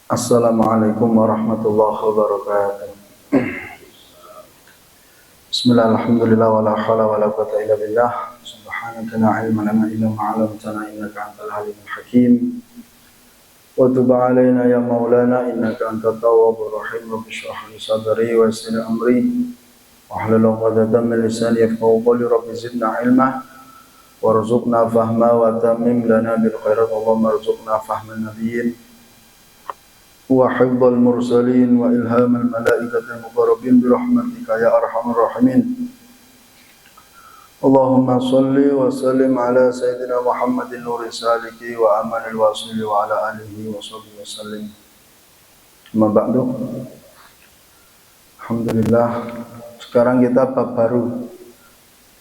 Assalamualaikum warahmatullahi wabarakatuh. Bismillah, alhamdulillah, wa la hawla wa la quwwata illa billah. Subhanaka la ilma lana illa ma 'allamtana innaka antal halimul hakim. Wa tub 'alaina ya maulana innaka antat tawwabur rahim. Rabbi shrah li sadri wa yassir li amri wahlul 'uqdatam min lisani yafqahu qawli. Rabbi zidna ilma warzuqna fahma wa tammim lana bil khairat. Allahumma arzuqna fahman nabiyyin wa hifdzal mursalin wa ilhamal malaikatil muqarrabin bi rahmatika ya arhamar rahimin. Allahumma shalli wa sallim ala sayyidina Muhammadin nuril saliki wa amanil wasili wa ala alihi wa sahbihi wasallim. Amma ba'du. Alhamdulillah, sekarang kita bab baru.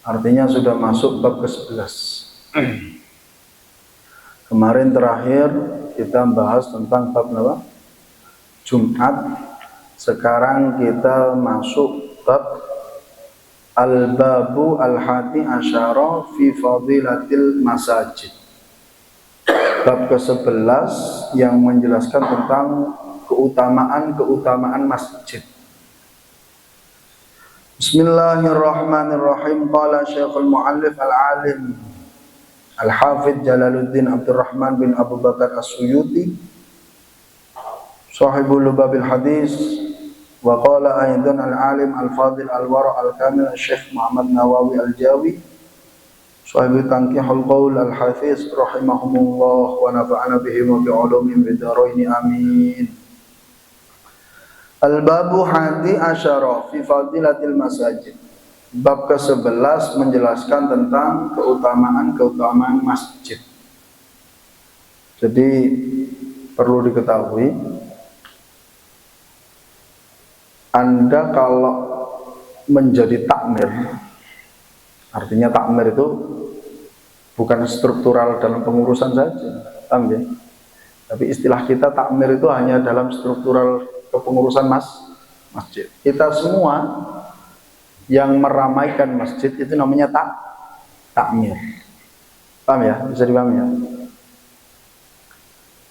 Artinya sudah masuk bab ke-11. Kemarin terakhir kita bahas tentang bab apa? Jumat. Sekarang kita masuk bab al-babu al-hadi asyara fi fadilatil masajid. Bab ke-11 yang menjelaskan tentang keutamaan masjid. Bismillahirrahmanirrahim. Qala Syekhul Mu'allif al-Alim Al-Hafidh Jalaluddin Abdurrahman bin Abu Bakar As-Suyuti Sahibul Lubabil Hadis, wa qala aidan al-alim al-fadil al-wara' al-kamil Syekh Muhammad Nawawi al-Jawi Sahibul Tanqihul Qaul al-Hafiz rahimahumullah wa nafa'ana bihim wa bi'ulumihim bidaraini amin. Al-babu hadi asyara fi fadilatil masajid. Bab ke-11 menjelaskan tentang keutamaan masjid. Jadi perlu diketahui, Anda kalau menjadi takmir, artinya takmir itu bukan struktural dalam pengurusan saja, paham ya? Tapi istilah kita takmir itu hanya dalam struktural kepengurusan masjid. Kita semua yang meramaikan masjid itu namanya takmir. Paham ya? Bisa dipahami ya?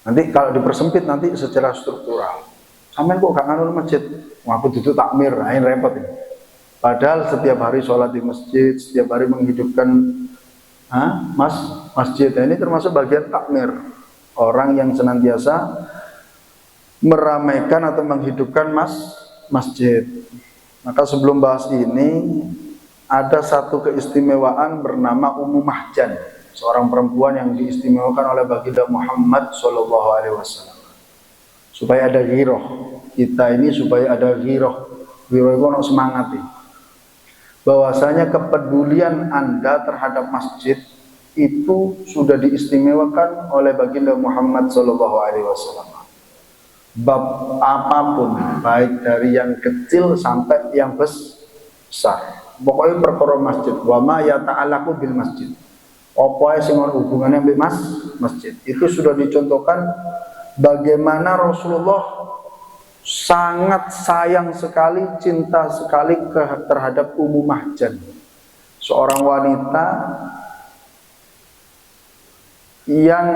Nanti kalau dipersempit nanti secara struktural. Sampeyan kok gak nganur masjid? Aku duduk takmir, ini repot ini. Padahal setiap hari sholat di masjid, setiap hari menghidupkan masjid. Ini termasuk bagian takmir. Orang yang senantiasa meramaikan atau menghidupkan masjid. Maka sebelum bahas ini, ada satu keistimewaan bernama Ummu Mahjan, seorang perempuan yang diistimewakan oleh baginda Muhammad SAW. Supaya ada ghiroh, kita ini supaya ada ghiroh itu ada semangat ini. Bahwasanya kepedulian Anda terhadap masjid itu sudah diistimewakan oleh baginda Muhammad SAW. Bab apapun, baik dari yang kecil sampai yang besar, pokoknya perkara masjid. Wa ma yata'allaqu bil masjid, apa sing ono hubungannya dengan masjid, itu sudah dicontohkan bagaimana Rasulullah sangat sayang sekali, cinta sekali terhadap Ummu Mahjan, seorang wanita yang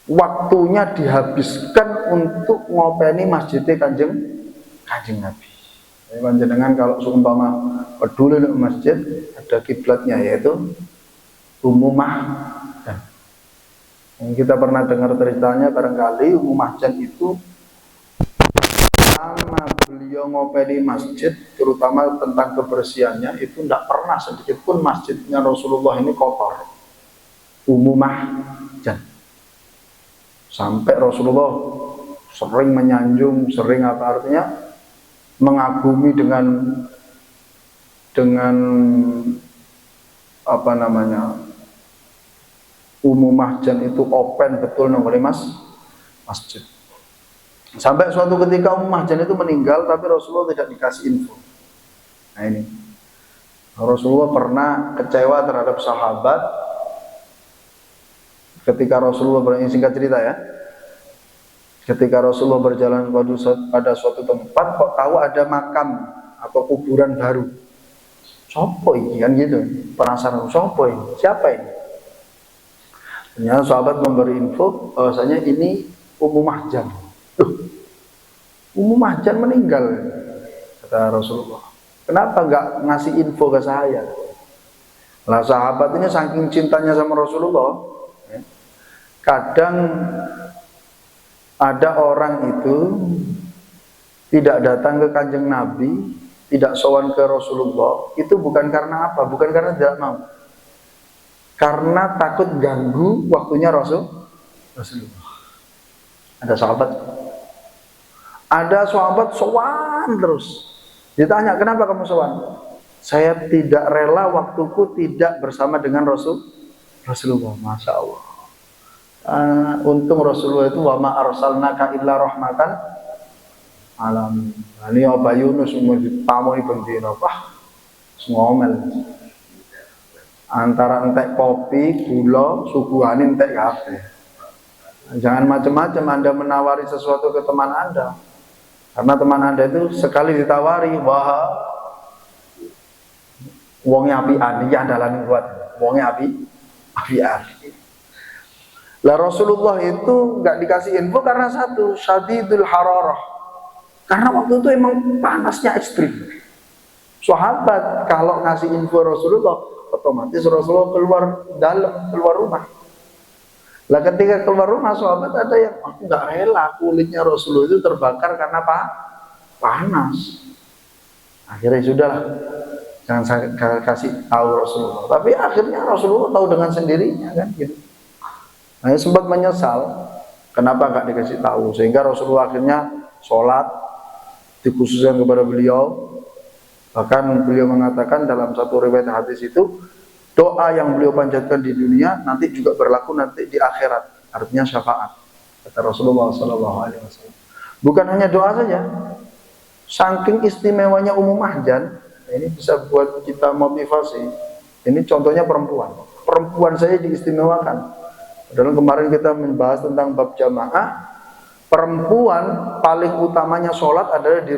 waktunya dihabiskan untuk ngopeni masjidnya kanjeng Nabi. Panjenengan kalau seumpama peduli dengan masjid, ada kiblatnya yaitu Ummu Mahjan. Kita pernah dengar ceritanya barangkali Ummu Mahjan itu selama beliau ngopeni masjid, terutama tentang kebersihannya, itu tidak pernah sedikit pun masjidnya Rasulullah ini kotor. Ummu Mahjan. Sampai Rasulullah sering menyanjung, sering apa artinya mengagumi dengan dengan apa namanya Ummu Mahjan itu open betul nongol masjid. Sampai suatu ketika Ummu Mahjan itu meninggal, tapi Rasulullah tidak dikasih info. Nah ini, Rasulullah pernah kecewa terhadap sahabat ketika Rasulullah singkat cerita ya, ketika Rasulullah berjalan pada suatu tempat, kok tahu ada makam atau kuburan baru. Sopo ini kan gitu, penasaran sopo ini, siapa ini? Ternyata sahabat memberi info bahwasanya ini Ummu Mahjan. Ummu Mahjan meninggal, kata Rasulullah. Kenapa nggak ngasih info ke saya? Lah sahabat ini saking cintanya sama Rasulullah, kadang ada orang itu tidak datang ke kanjeng Nabi, tidak sowan ke Rasulullah, itu bukan karena apa? Bukan karena tidak mau, karena takut ganggu waktunya Rasulullah. Ada sahabat sowan terus. Ditanya, kenapa kamu sowan? Saya tidak rela waktuku tidak bersama dengan Rasulullah. Masya Allah. Untung Rasulullah itu wa ma arsalnaka illa rahmatan alamin. Ini Aba Yunus umur ditamoni bendina. Wah, ngomel. Antara entek kopi, gula, suguhane entek kabeh. Jangan macam-macam Anda menawari sesuatu ke teman Anda. Karena teman Anda itu sekali ditawari, wah, wongnya apian, iki andalan kuat. Wongnya apian. Lah Rasulullah itu nggak dikasih info karena satu, syadidul hararah. Karena waktu itu emang panasnya ekstrim. Sahabat kalau ngasih info Rasulullah, otomatis Rasulullah keluar rumah. Lah ketika keluar rumah, sahabat ada yang aku nggak rela kulitnya Rasulullah itu terbakar karena panas. Akhirnya sudahlah, jangan saya kasih tahu Rasulullah. Tapi akhirnya Rasulullah tahu dengan sendirinya kan gitu. Nah, sempat menyesal kenapa nggak dikasih tahu, sehingga Rasulullah akhirnya sholat dikhususkan kepada beliau. Bahkan beliau mengatakan dalam satu riwayat hadis itu, doa yang beliau panjatkan di dunia nanti juga berlaku nanti di akhirat, artinya syafaat, kata Rasulullah SAW. Bukan hanya doa saja, saking istimewanya Ummu Mahjan, ini bisa buat kita motivasi. Ini contohnya perempuan saya diistimewakan. Dalam kemarin kita membahas tentang bab jamaah, perempuan paling utamanya sholat adalah di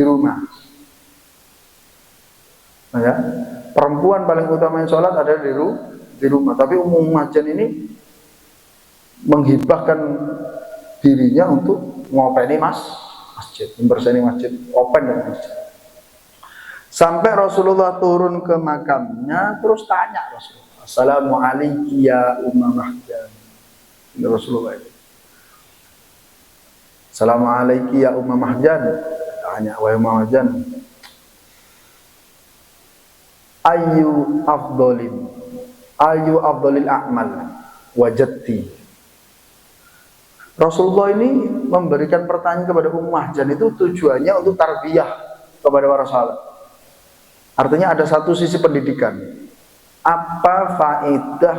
rumah. Nah, ya, perempuan paling utamanya sholat adalah di rumah. Tapi Ummu Mahjan ini menghibahkan dirinya untuk ngopeni masjid, membersihkan masjid, open dan masjid. Sampai Rasulullah turun ke makamnya, terus tanya Rasulullah, Assalamualaikum ya Ummu Mahjan. Ini Rasulullah itu. Assalamualaikum ya Ummu Mahjan. Tanya, wahai Ummu Mahjan, ayu afdolil a'mal wajadti. Rasulullah ini memberikan pertanyaan kepada Ummu Mahjan itu tujuannya untuk tarbiyah kepada para sahabat. Artinya ada satu sisi pendidikan. Apa faedah,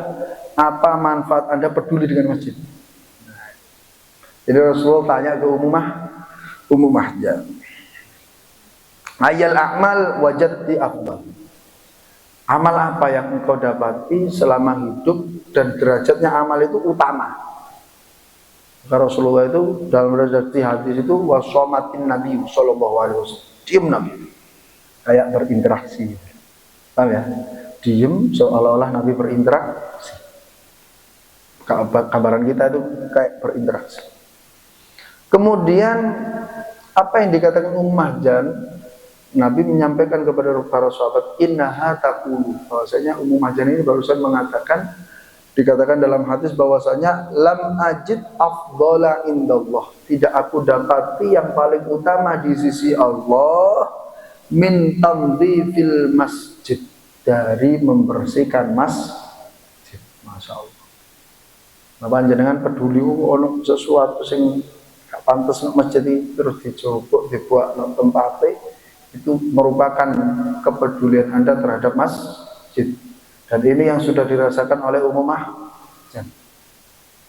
apa manfaat Anda peduli dengan masjid? Jadi Rasulullah tanya ke Ummu Mahjan, ayal a'mal wajadti afdal. Amal apa yang engkau dapati selama hidup dan derajatnya amal itu utama? Maka Rasulullah itu dalam redaksi hadis itu wasomatin Nabi Sallallahu Alaihi Wasallam, diem Nabi, kayak berinteraksi, paham ya? Diem seolah-olah Nabi berinteraksi. Kabaran kita itu kayak berinteraksi. Kemudian apa yang dikatakan Ummu Mahjan, Nabi menyampaikan kepada para sahabat, innaha taqulu, bahwasanya Ummu Mahjan ini barusan mengatakan, dikatakan dalam hadis bahwasanya lam ajid afdhala indallah, tidak aku dapati yang paling utama di sisi Allah min tamdhifil masjid, dari membersihkan masjid. Masya Allah. Nah, panjenengan peduli ono sesuatu sing gak pantes nang masjid iki terus dicopok dibuat nang tempate, Itu merupakan kepedulian Anda terhadap masjid. Dan ini yang sudah dirasakan oleh Ummah.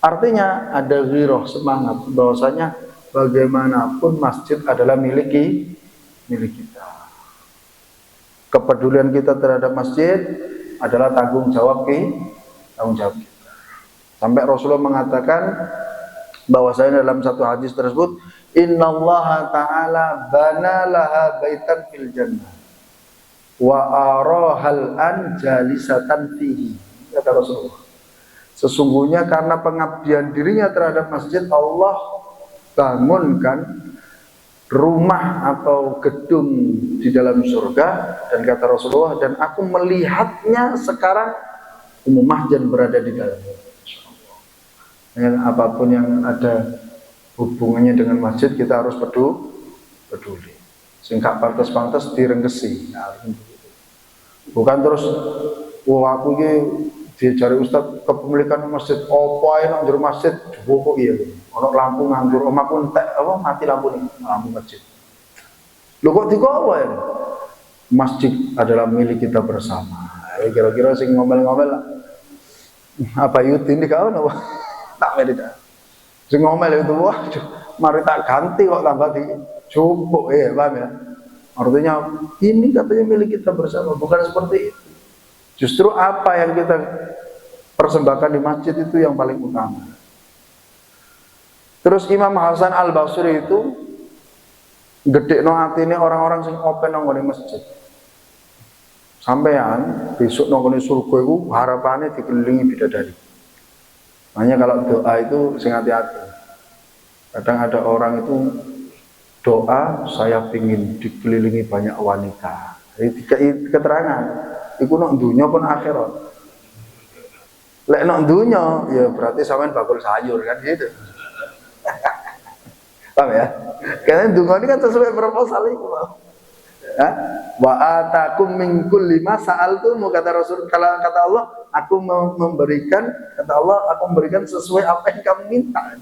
Artinya ada ghirah, semangat bahwasanya bagaimanapun masjid adalah milik kita. Kepedulian kita terhadap masjid adalah tanggung jawab kita. Sampai Rasulullah mengatakan bahwasanya dalam satu hadis tersebut, innallaha ta'ala bana laha baitan fil jannah wa arahal an jalisatan fihi, kata Rasulullah. Sesungguhnya karena pengabdian dirinya terhadap masjid, Allah bangunkan rumah atau gedung di dalam surga, dan kata Rasulullah, dan aku melihatnya sekarang Ummah berada di dalamnya. Apapun yang ada hubungannya dengan masjid kita harus peduli. Sehingga pantas-pantas direnggesi. Nah, bukan terus, wah aku ini dicari Ustadz kepemilikan masjid, apa ae nang jero masjid, kok iya. Ono lampu nganggur, omahku entek apa mati lampu nih, lampu masjid. Lho kok digowo ya? Masjid adalah milik kita bersama. Kira-kira sing ngomel-ngomel apa Yudin iki kawan apa? Tak beda. Sing ngomel itu, wah, mari tak ganti kok tambah di cukup ya, paham ya? Artinya ini katanya milik kita bersama, bukan seperti itu. Justru apa yang kita persembahkan di masjid itu yang paling utama. Terus Imam Hasan Al-Basri itu gedekno atine orang-orang sing open nang ngene masjid. Sampean besok nang ngene surga iku harapane dikelilingi bidadari. Makanya kalau doa itu sing hati-hati. Kadang ada orang itu doa, saya ingin dikelilingi banyak wanita. Jadi keterangan iku nok dunya pun akhirat. Lek nok dunya ya berarti sampean bakul sayur kan gitu. Paham ya? Karena dunya ini kan sesuai proposal itu. Wa atakum min kulli ma sa'altum, kata Rasul, kalau kata Allah, aku memberikan, kata Allah, aku memberikan sesuai apa yang kamu minta.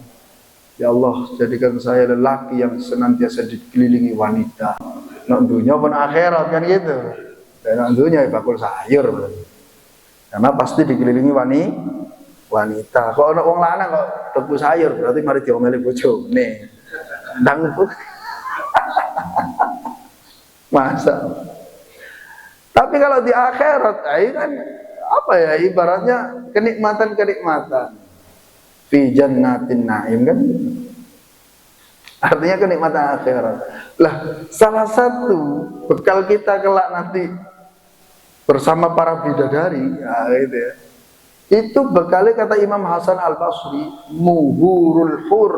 Ya Allah, jadikan saya lelaki yang senantiasa dikelilingi wanita. Nok dunya pun akhirat kan gitu. Dan dunia bakul sayur berarti. Karena pasti dikelilingi wanita. Kok ana wong lanang kok tuku sayur berarti mari diomeli bojone. Ndang masa. Tapi kalau di akhirat ini kan apa ya, ibaratnya kenikmatan-kenikmatan. Fi jannatin na'im kan. Artinya kenikmatan akhirat. Lah, salah satu bekal kita kelak nanti bersama para bidadari, ya, gitu ya. Itu bekalnya kata Imam Hasan Al-Basri, muhurul hur,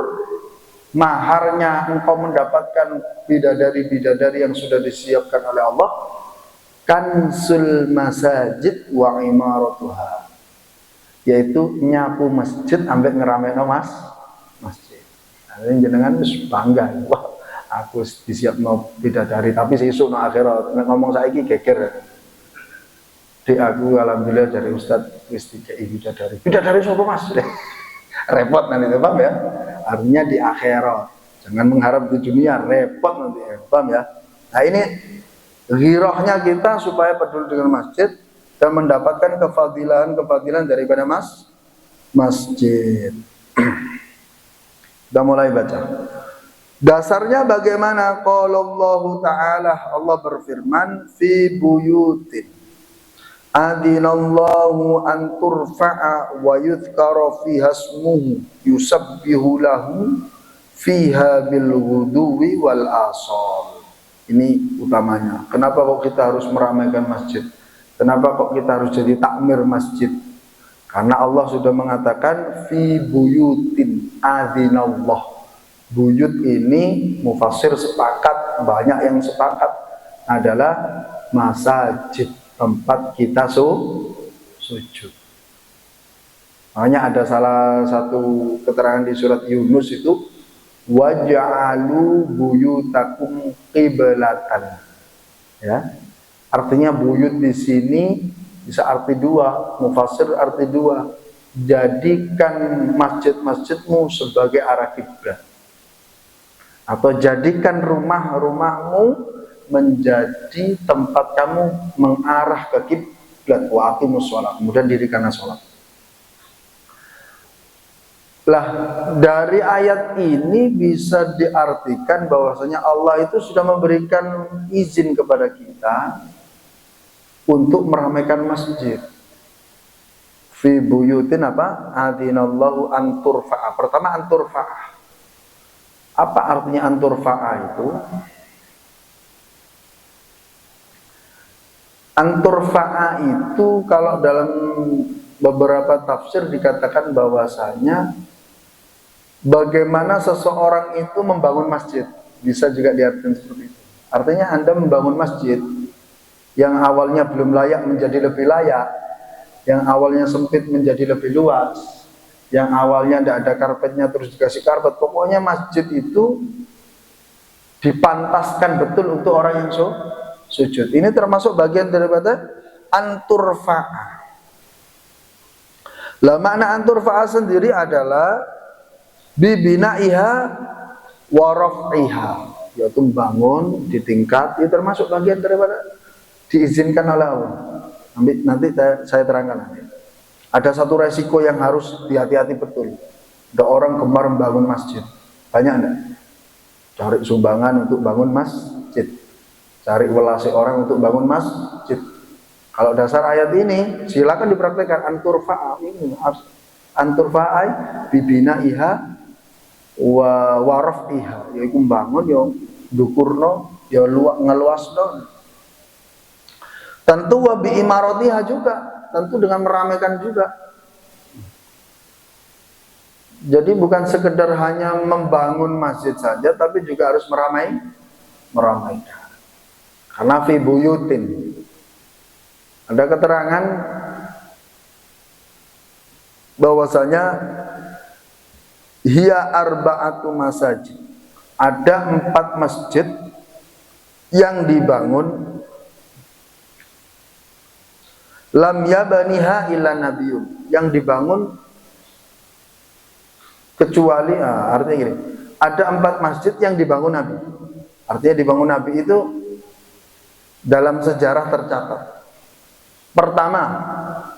maharnya engkau mendapatkan bidadari-bidadari yang sudah disiapkan oleh Allah, kansul masajid wa imaratuha, yaitu nyapu masjid ambek ngerameino masjid. Nah, ini jenengan bangga, wah aku disiapno bidadari, tapi sesuk nang akhirat ngomong saiki geger. Di aku alhamdulillah dari Ustadz wis dikei bidadari sapa Mas? Repot nanti, paham ya? Artinya di akhirat, jangan mengharap di dunia, repot nanti, paham ya? Nah ini ghirahnya kita supaya peduli dengan masjid dan mendapatkan kefadilan daripada masjid. Kita mulai baca. Dasarnya bagaimana? Qalallahu ta'ala, Allah berfirman, fi buyutin adinallahu an turfa'a wa yudhkara fiha ismuhu yusabbihu lahu fiha bil ghuduwi wal asal. Ini utamanya. Kenapa kok kita harus meramaikan masjid? Kenapa kok kita harus jadi takmir masjid? Karena Allah sudah mengatakan fi buyutin adinallah. Buyut ini mufassir sepakat, banyak yang sepakat adalah masajid, tempat kita sujud. Makanya ada salah satu keterangan di surat Yunus itu, waja'alu buyutakum qiblatan. Ya. Artinya buyut di sini bisa arti dua, mufassir arti dua. Jadikan masjid-masjidmu sebagai arah kiblat. Atau jadikan rumah-rumahmu menjadi tempat kamu mengarah ke kiblat. Wa aqimus shalah, kemudian dirikanlah sholat. Lah, dari ayat ini bisa diartikan bahwasanya Allah itu sudah memberikan izin kepada kita untuk meramaikan masjid. Fi buyutin apa? Adinallahu an turfa'a. Pertama an turfa'a. Apa artinya an turfa'a itu? An turfa'a itu kalau dalam beberapa tafsir dikatakan bahwasanya bagaimana seseorang itu membangun masjid. Bisa juga diartikan seperti itu. Artinya Anda membangun masjid yang awalnya belum layak menjadi lebih layak, yang awalnya sempit menjadi lebih luas, yang awalnya tidak ada karpetnya terus dikasih karpet. Pokoknya masjid itu dipantaskan betul untuk orang yang sujud. Ini termasuk bagian daripada anturfa'a. Lah makna anturfa'a sendiri adalah bibina'iha wa raf'iha, yaitu membangun di tingkat. Itu termasuk bagian daripada diizinkan oleh Allah. Nanti saya terangkan nanti. Ada satu resiko yang harus hati-hati betul. Ada orang gemar membangun masjid. Banyak enggak? Cari sumbangan untuk bangun masjid. Cari welasi orang untuk bangun masjid. Kalau dasar ayat ini silakan dipraktekkan anturfa'a ini. Anturfa'a bibina'iha wa raf'iha, yaitu membangun yo dukurno yo ngeluasno. Tentu wa bi imaratiha juga, tentu dengan meramaikan juga. Jadi bukan sekedar hanya membangun masjid saja, tapi juga harus meramaikan. Karena fi buyutin ada keterangan bahwasanya hiya arba'atu masajid. Ada 4 masjid yang dibangun lam yabaniha illa nabiyun, yang dibangun kecuali artinya gini, ada 4 masjid yang dibangun Nabi. Artinya dibangun Nabi itu dalam sejarah tercatat. Pertama,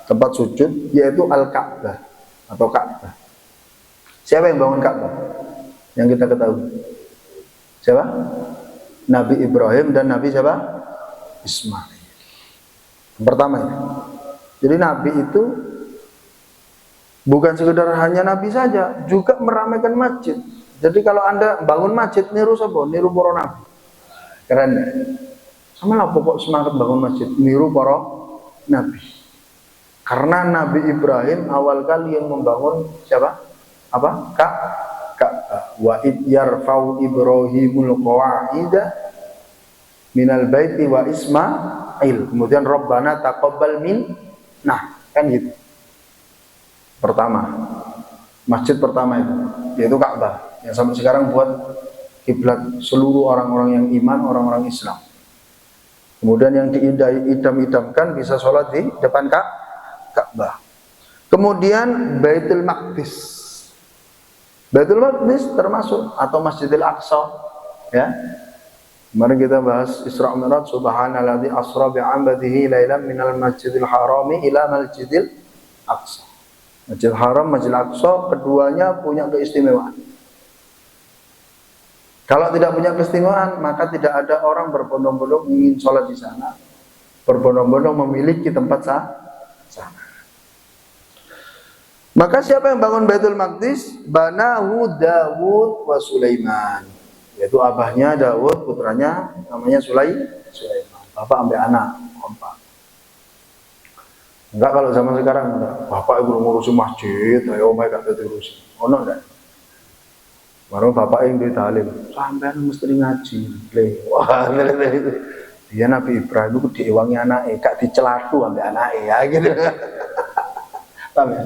tempat sujud yaitu Al-Ka'bah atau Ka'bah. Siapa yang bangun Ka'bah? Yang kita ketahui. Siapa? Nabi Ibrahim dan Nabi siapa? Ismail. Pertama ini. Jadi Nabi itu bukan sekedar hanya Nabi saja, juga meramaikan masjid. Jadi kalau Anda bangun masjid, niru siapa? Niru para Nabi. Keren ya? Sama lah pokok semangat bangun masjid, niru para Nabi. Karena Nabi Ibrahim awal kali yang membangun siapa? Apa? Ka'bah. Wa id yarfa'u Ibrahimul qawa'ida minal baiti wa Ismail. Kemudian Rabbana taqabbal nah, kan gitu. Pertama, masjid pertama itu yaitu Ka'bah yang sampai sekarang buat kiblat seluruh orang-orang yang iman, orang-orang Islam. Kemudian yang diidam-idamkan bisa sholat di depan Ka'bah. Kemudian Baitul Maqdis. Baitul Maqdis termasuk atau Masjidil Aqsa, ya. Kemarin kita bahas Isra Mi'raj, subhanalladzi asra bi'abdihi lailan minal masjidil harami ila masjidil aqsa. Masjidil Haram, Masjidil Aqsa, keduanya punya keistimewaan. Kalau tidak punya keistimewaan, maka tidak ada orang berbondong-bondong ingin sholat di sana, berbondong-bondong memiliki tempat sana. Maka siapa yang bangun Baitul Maqdis? Banahu Dawud wa Sulaiman. Yaitu abahnya Daud, putranya namanya Sulaiman. Bapak ambil anak, kompak. Enggak kalau zaman sekarang enggak. Bapak ibu ngurusin masjid, ayo omah gak terusin. Ono enggak? Baru bapak yang ditalim, sampean mesti ngaji. Wah, dia Nabi Ibrahim itu diiwangi anaknya, gak dicelatu ambil anaknya ya gitu. Paham ya?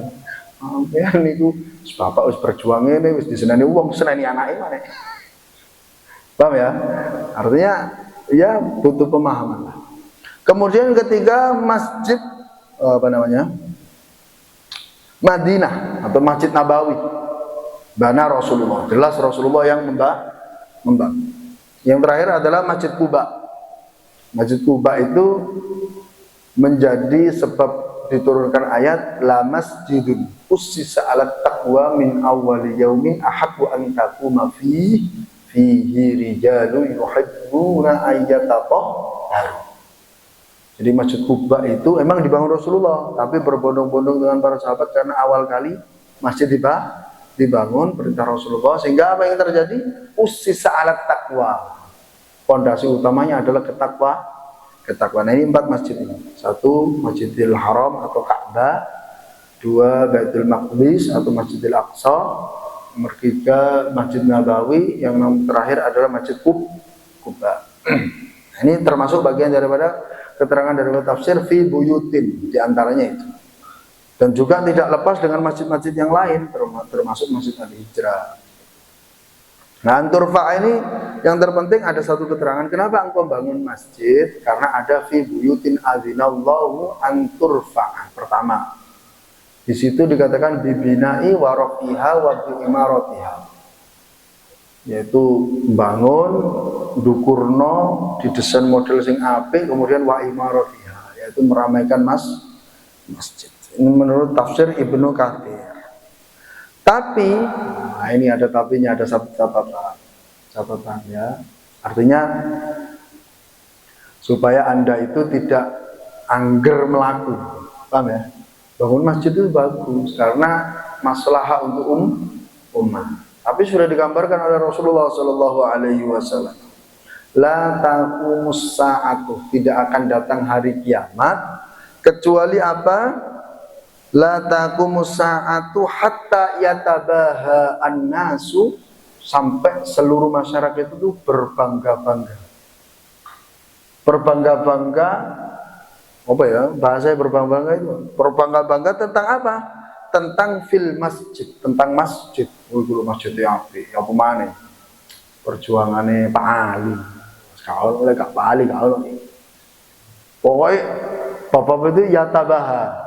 Sampean niku bapak wis berjuang ini, wis diseneni wong, seneni anaknya mana? Paham ya? Artinya ya butuh pemahaman. Kemudian ketiga masjid Madinah atau Masjid Nabawi. Bana Rasulullah. Jelas Rasulullah yang membangun. Yang terakhir adalah Masjid Quba. Masjid Kuba itu menjadi sebab diturunkan ayat la masjidun ussisa 'alat taqwa min awwali yaumin ahaqqu an taquma fihi rijalun yuhibbuna ayyatatahharu. Jadi Masjid Kuba itu emang dibangun Rasulullah, tapi berbondong-bondong dengan para sahabat karena awal kali masjid dibangun perintah Rasulullah, sehingga apa yang terjadi? Ussisa 'alat taqwa. Fondasi utamanya adalah ketakwaan. Nah, ini 4 masjid ini. 1 Masjidil Haram atau Ka'bah, 2 Baitul Maqdis atau Masjidil Aqsa, nomor 3 Masjid Nabawi, yang terakhir adalah Masjid Kuba. Nah, ini termasuk bagian daripada keterangan dari tafsir fi buyutin, diantaranya itu. Dan juga tidak lepas dengan masjid-masjid yang lain, termasuk Masjid Al-Hijrah. Nah, anturfa ini yang terpenting ada satu keterangan kenapa engkau bangun masjid, karena ada fi buyutin azinallahu anturfa. Pertama, di situ dikatakan bibinai wa rafiha wa biimaratiha, yaitu bangun dukurno didesain model sing apik, kemudian wa imaratiha, yaitu meramaikan masjid. Ini menurut tafsir Ibnu Katsir. Tapi, nah ini ada tapinya, ada catatan ya. Artinya supaya Anda itu tidak angger melaku, paham ya? Bangun masjid itu bagus karena maslahah untuk umat. Tapi sudah digambarkan oleh Rasulullah Shallallahu Alaihi Wasallam. La taqumus sa'atu, tidak akan datang hari kiamat kecuali apa? La taqumus sa'atu hatta yatabaha an-nasu, sampai seluruh masyarakat itu berbangga-bangga. Berbangga-bangga apa ya? Bahasa berbangga-bangga itu. Berbangga-bangga tentang apa? Tentang fil masjid, tentang masjid. Oh, dulu masjid api, apa mana? Perjuangannya Pak Ali. Kalau oleh Pak Ali kalau. Pokoknya bapak itu yatabaha.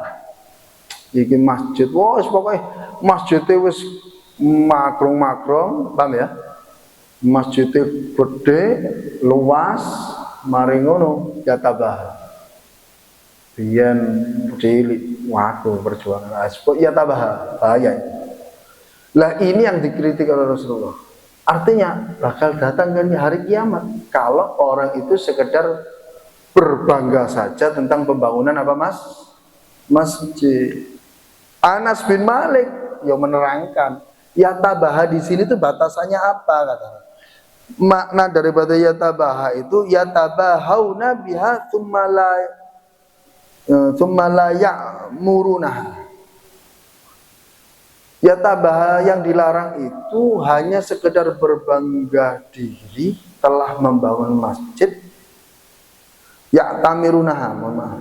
Iki masjid, wah pokoknya masjidnya wis makrong-makrong, paham ya? Masjidnya gede, luas, mari ngono yatabah. Biyen cilik, waduh perjuangan aspo yatabah, bahaya. Lah ini yang dikritik oleh Rasulullah. Artinya bakal datang kan hari kiamat kalau orang itu sekedar berbangga saja tentang pembangunan apa masjid. Anas bin Malik yang menerangkan yatabaha di sini tuh batasannya apa katanya. Makna daripada yatabaha itu yatabahauna biha tsumma la ya'murunaha. Yatabaha yang dilarang itu hanya sekedar berbangga diri telah membangun masjid. Ya'tamirunaha, mohon maaf.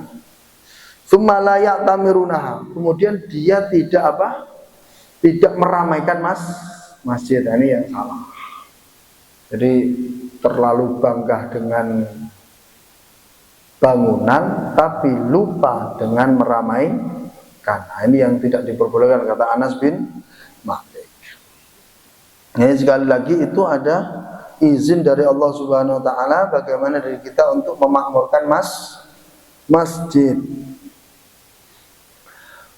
Summalaya tamirunaha, kemudian dia tidak apa? Tidak meramaikan masjid. Ini yang salah. Jadi terlalu bangga dengan bangunan tapi lupa dengan meramaikan. Nah, ini yang tidak diperbolehkan, kata Anas bin Malik. Ini sekali lagi itu ada izin dari Allah Subhanahu wa taala bagaimana dari kita untuk memakmurkan masjid.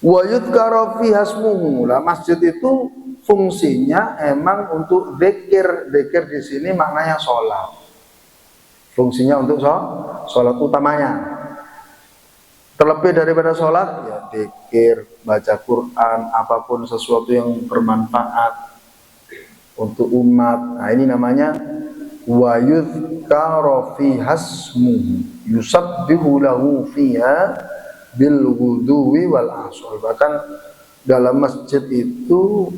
Wa yudhkara fiha ismuhu. Lah masjid itu fungsinya emang untuk zikir. Zikir di sini maknanya sholat. Fungsinya untuk sholat utamanya. Terlebih daripada sholat ya zikir, baca Quran, apapun sesuatu yang bermanfaat untuk umat. Nah ini namanya wa yudhkara fiha ismuhu yusabbihu lahu fiha bil ghudwi wal asal. Bahkan dalam masjid itu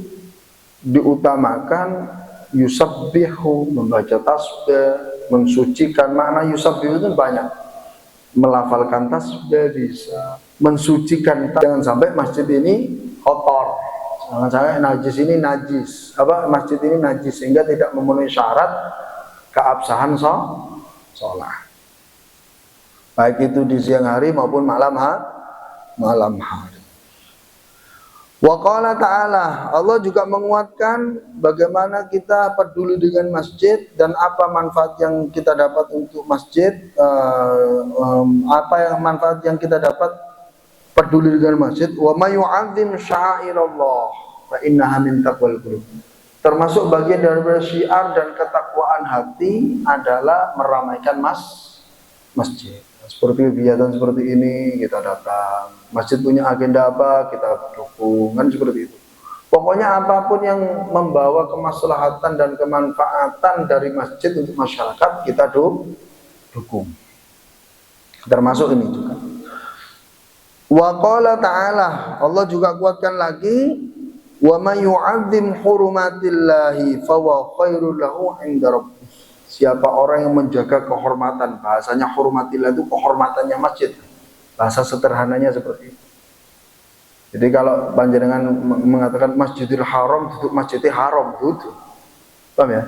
diutamakan yusabbihu, membaca tasbih, mensucikan. Makna yusabbihu itu banyak, melafalkan tasbih bisa, mensucikan. Jangan sampai masjid ini kotor, jangan sampai najis ini najis, masjid ini najis sehingga tidak memenuhi syarat keabsahan sholat, baik itu di siang hari maupun malam hari. Wa qala ta'ala, Allah juga menguatkan bagaimana kita peduli dengan masjid dan apa manfaat yang kita dapat untuk masjid, apa yang manfaat yang kita dapat peduli dengan masjid. Wa may yu'azzim sya'airallah fa innaha min taqwal qulub. Termasuk bagian dari syiar dan ketakwaan hati adalah meramaikan masjid. Seperti kegiatan seperti ini kita datang, masjid punya agenda apa kita dukung, kan seperti itu. Pokoknya apapun yang membawa kemaslahatan dan kemanfaatan dari masjid untuk masyarakat kita dukung. Termasuk ini juga. Wa qala ta'ala, Allah juga kuatkan lagi, wa may yu'azzim hurumatillahi fahuwa khairul lahu 'inda rabbih. Siapa orang yang menjaga kehormatan, bahasanya hurmatillah itu kehormatannya masjid. Bahasa sederhananya seperti itu. Jadi kalau panjenengan mengatakan Masjidil Haram, duduk Masjidil Haram, duduk. Paham ya?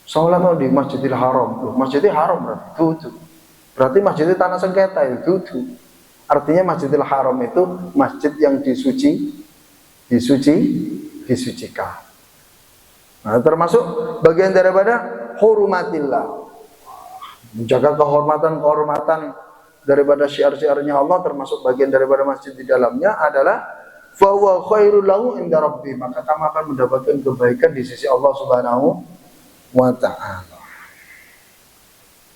Sholat di Masjidil Haram, Masjidil Haram berarti duduk. Berarti Masjidil Tanah Sengketa itu duduk. Artinya Masjidil Haram itu masjid yang disucikan. Nah, termasuk bagian daripada hurumatillah, menjaga kehormatan daripada syiar-syiarnya Allah, termasuk bagian daripada masjid di dalamnya adalah fa huwa khairul lahu inda rabbih, maka kamu akan mendapatkan kebaikan di sisi Allah Subhanahu wa ta'ala.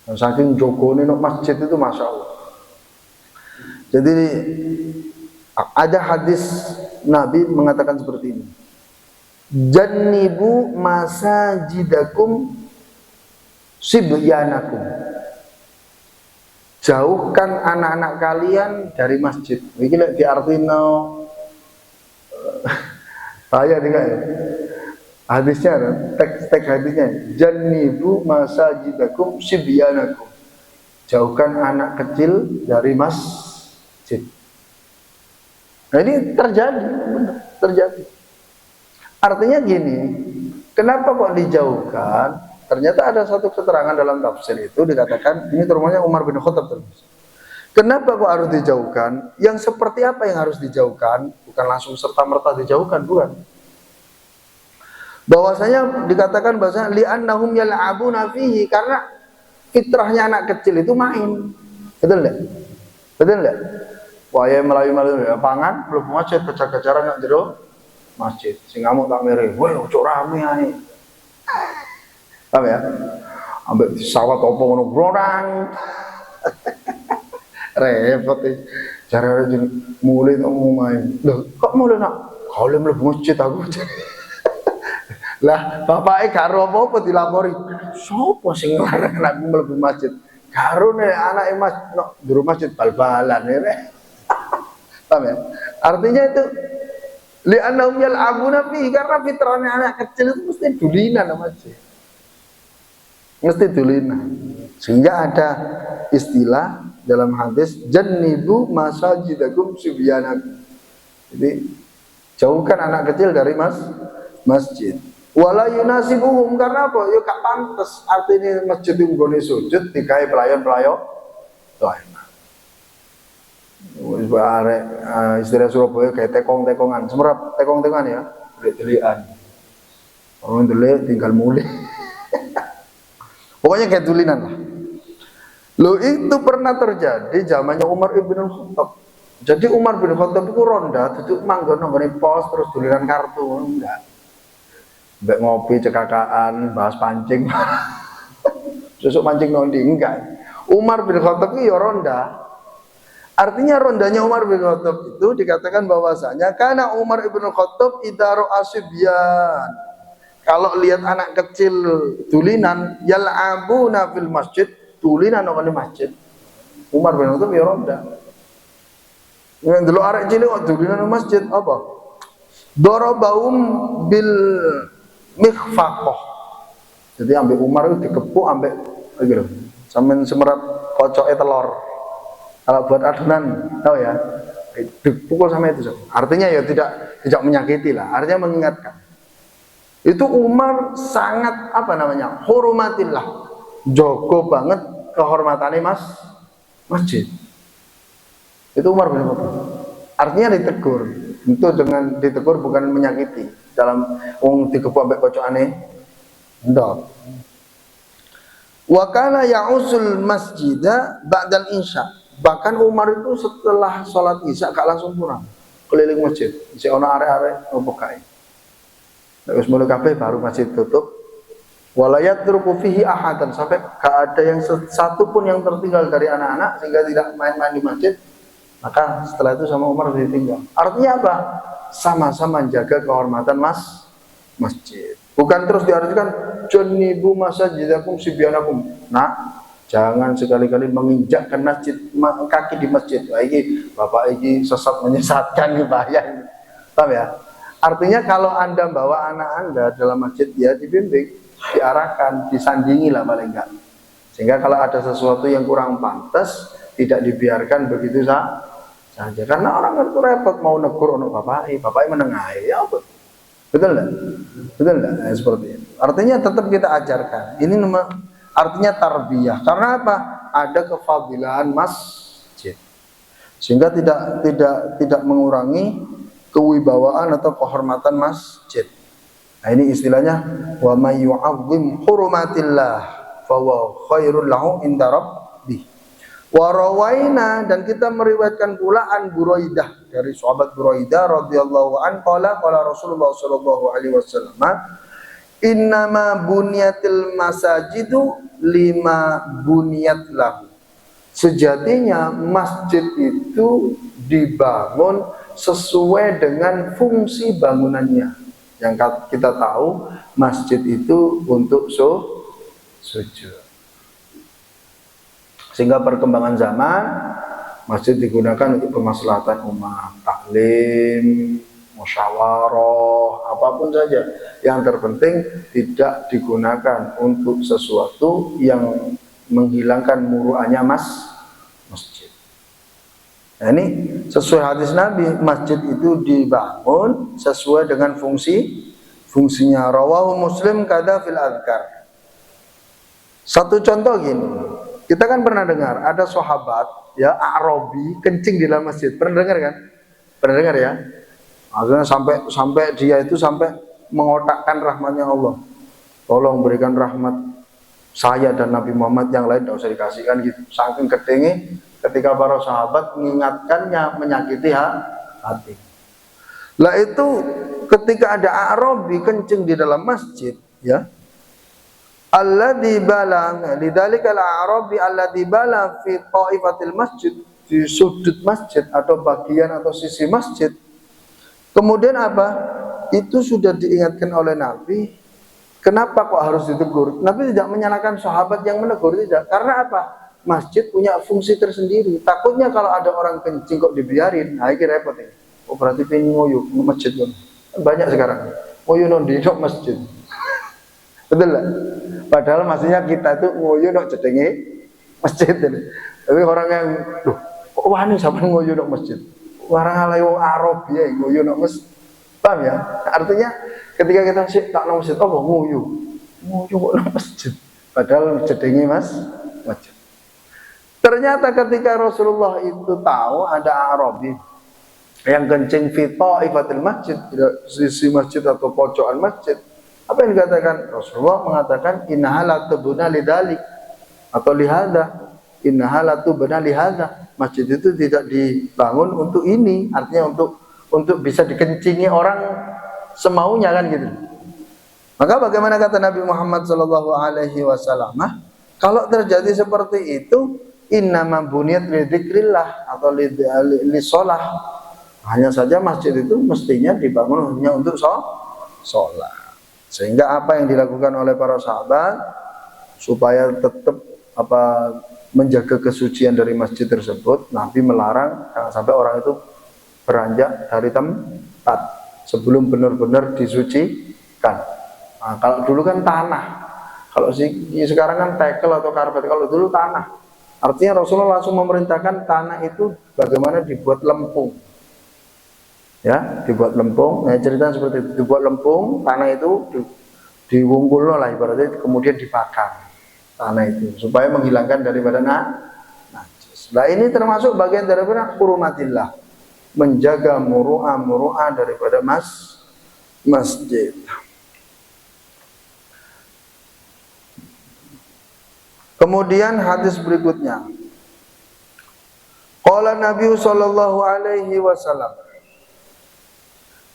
Nah, saking jogone nek masjid itu Masya Allah. Jadi ada hadis Nabi mengatakan seperti ini, jannibu masajidakum sibyanakum, jauhkan anak-anak kalian dari masjid. Ini lek diartino saya dengar hadisnya, teks hadisnya, jannibu masajidakum sibyanakum, jauhkan anak kecil dari masjid. Nah ini terjadi, benar, terjadi. Artinya gini, kenapa kok dijauhkan? Ternyata ada satu keterangan dalam tafsir itu dikatakan, ini termasuknya Umar bin Khattab terus. Kenapa kok harus dijauhkan? Yang seperti apa yang harus dijauhkan? Bukan langsung serta-merta dijauhkan, bukan. Bahwasanya dikatakan bahwasanya li'annahum yal'abuna fihi, karena fitrahnya anak kecil itu main. Betul enggak? Betul enggak? Waya melayu-melayu pangan, belum masjid kejar-kejaran nggak jero masjid. Sing ngamuk tak mere, woi ojo rame ae. Paham ya? Ambek sawat opo ngono brorang. Repot iki. Jare mulai tak mau main. Loh, kok mulai nak? Kau mlebu masjid aku. Lah, bapake karo apa-apa dilapori. Sopo sing larang anakku mlebu masjid? Karo nek anake mas no jero masjid bal-balan ya. Paham ya? Artinya itu li'annahum yal'abuna fihi, karena fitrahnya anak kecil itu mesti dulinan sama masjid. Mesti dulinan. Sehingga ada istilah dalam hadis jannibu masajidakum sibyanakum. Jadi jauhkan anak kecil dari masjid. Wala yunasibuhum, karena apa? Ya gak pantes. Artinya masjid itu nggone sujud digawe pelayan-pelayan lain. Wis arek istilah Surabaya kayak tekong-tekongan, semerap tekong-tekongan ya, delik-delikan. Orang delik tinggal mulai. Pokoknya kayak dulinan lah. Loh itu pernah terjadi zamannya Umar ibn Khattab. Jadi Umar bin Khattab itu ronda, duduk manggon nggone pos terus dulinan kartu, enggak. Mbak ngopi cekakaan, bahas pancing. Sesuk mancing nondi, enggak. Umar bin Khattab itu ya ronda. Artinya rondanya Umar bin Khattab itu dikatakan bahwasanya karena Umar bin Khattab idaro asybyan, kalau lihat anak kecil tulinan yal'abuna fil masjid, tulinan nang di masjid, Umar bin Khattab ya ronda. Yang dulu arek cilik kok tulinan nang masjid apa? Darabahum bil mikhfaqah. Jadi ambek Umar itu dikepuk ambek gitu. Sampeyan semerat kocoke telur. Kalau buat adonan, tahu ya, dipukul sama itu. Artinya ya tidak menyakiti lah. Artinya mengingatkan. Itu Umar sangat apa namanya, hurumatillah, jogo banget kehormatannya masjid. Itu Umar bin Khattab. Artinya ditegur. Itu dengan ditegur bukan menyakiti. Dalam wong digebuk ambek kocokane ndok. Wa kana ya'usul masjida ba'dal isya. Bahkan Umar itu setelah sholat isya gak langsung pulang keliling masjid. Isih ana arek-arek opo kae. Nek wis mulai kabeh baru masjid tutup. Walayat turku fihi ahadan, sampai gak ada yang satu pun yang tertinggal dari anak-anak sehingga tidak main-main di masjid. Maka setelah itu sama Umar ditinggal. Artinya apa? Sama-sama menjaga kehormatan masjid. Bukan terus diartikan janibu masajidakum sibyanakum. Nah, jangan sekali-kali menginjakkan masjid kaki di masjid. Wah, ini bapak ini sesat menyesatkan nih bahaya. Paham ya? Artinya kalau Anda bawa anak Anda dalam masjid, ya dibimbing, diarahkan, disandingi lah paling enggak. Sehingga kalau ada sesuatu yang kurang pantas, tidak dibiarkan begitu saja. Karena orang itu repot mau negur untuk bapaknya menengahi, ya betul enggak? Betul enggak? Nah, seperti itu. Artinya tetap kita ajarkan. Ini artinya tarbiyah. Karena apa? Ada kefadilan masjid. Sehingga tidak mengurangi kewibawaan atau kehormatan masjid. Nah, ini istilahnya wa may yu'azzim hurumatillah fa huwa khairul lahu inda rabbih. Wa rawaina, dan kita meriwayatkan pula an Buraidah, dari sahabat Buraidah radhiyallahu an qala Rasulullah sallallahu alaihi wasallam innama bunyatil masajidu lima bunyat lahu. Sejatinya masjid itu dibangun sesuai dengan fungsi bangunannya. Yang kita tahu masjid itu untuk sujud. Sehingga perkembangan zaman masjid digunakan untuk kemaslahatan umat, taklim, musyawarah, apapun saja. Yang terpenting tidak digunakan untuk sesuatu yang menghilangkan muruannya masjid. Nah, ini sesuai hadis Nabi, masjid itu dibangun sesuai dengan fungsinya. Rawahu Muslim kada fil adhkar. Satu contoh gini, kita kan pernah dengar ada sahabat ya Arabi kencing di dalam masjid. Pernah dengar kan? Pernah dengar ya? Maksudnya sampai dia itu sampai mengotakkan rahmatnya Allah. Tolong berikan rahmat saya dan Nabi Muhammad, yang lain tidak usah dikasihkan gitu. Saking ketinggi ketika para sahabat mengingatkannya, menyakiti hati. Lah itu ketika ada Arabi kencing di dalam masjid, ya. Alladzi bala lidzalikal Arabi alladzi bala fi thaifatil masjid, di sudut masjid atau bagian atau sisi masjid. Kemudian apa? Itu sudah diingatkan oleh Nabi. Kenapa kok harus ditegur? Nabi tidak menyalahkan sahabat yang menegur, tidak. Karena apa? Masjid punya fungsi tersendiri. Takutnya kalau ada orang kencing kok dibiarin, nah ini repot ini. Oh berarti pengen ngoyo masjid kan. Banyak sekarang. Ngoyo di masjid. Betul lah. Padahal maksudnya kita tuh ngoyo nok jedenge masjid ini. Tapi orang yang kok wani sampean ngoyo nok masjid. Orang alay wong Arab ya ngoyo nok masjid. Paham ya? Artinya ketika kita tak nang masjid, oh ngoyo kok nang masjid. Padahal jedenge masjid. Ternyata ketika Rasulullah itu tahu ada Arabi yang kencing fi thaifatil masjid, sisi masjid atau pojokan masjid, apa yang dikatakan? Rasulullah mengatakan innaha la tubna lidzalik atau lihada, innaha la tubna lihada. Masjid itu tidak dibangun untuk ini, artinya untuk bisa dikencingi orang semaunya kan gitu. Maka bagaimana kata Nabi Muhammad sallallahu alaihi wasallam? Kalau terjadi seperti itu, innama buniyat lidzikrillah atau li shalah. Hanya saja masjid itu mestinya dibangun hanya untuk sholat. Sehingga apa yang dilakukan oleh para sahabat supaya tetap menjaga kesucian dari masjid tersebut, Nabi melarang jangan sampai orang itu beranjak dari tempat sebelum benar-benar disucikan. Nah, kalau dulu kan tanah, kalau sekarang kan tekel atau karpet, kalau dulu tanah. Artinya Rasulullah langsung memerintahkan tanah itu bagaimana dibuat lempung. Ya, dibuat lempung. Nah, cerita seperti itu, dibuat lempung, tanah itu diwungkul lah ibaratnya, kemudian dibakar tanah itu supaya menghilangkan daripada najis. Nah, ini termasuk bagian daripada hurumatillah. menjaga muru'ah daripada masjid. Kemudian hadis berikutnya, qala Nabi sallallahu alaihi wasallam,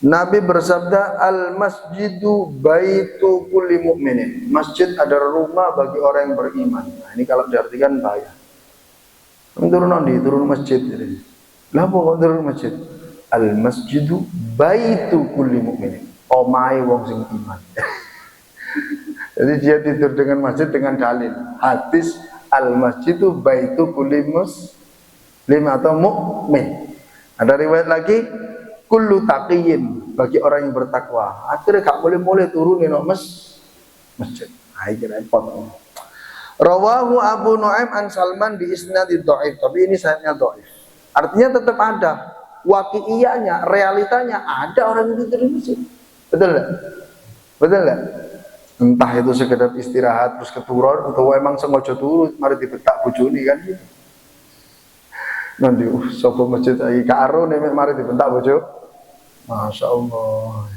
Nabi bersabda, al masjidu baitu kulli mu'minin. Masjid adalah rumah bagi orang yang beriman. Nah, ini kalau diartikan bahaya. Turun masjid. Lah kok turun masjid? Al masjidu baitu kulli mu'minin. Omahe wong sing iman. Jadi dia tidur dengan masjid dengan dalil hadis al masjidu baitu kulli muslim atau mukmin. Ada riwayat lagi kullu taqiyin, bagi orang yang bertakwa. Akhirnya gak boleh turunin masjid. Hai repot. Rawahu Abu Nuaim an Salman bi isnadid dhaif, tapi ini sanadnya dhaif. Artinya tetap ada waqi'iyahnya, realitanya ada orang yang tidur di masjid. Betul enggak? Betul enggak? Entah itu sekedar istirahat terus keturun atau emang sengaja turu mari dibetak bojone kan gitu. Nanti sapa masjid iki karo nek mari dibentak bojo. Masya Allah.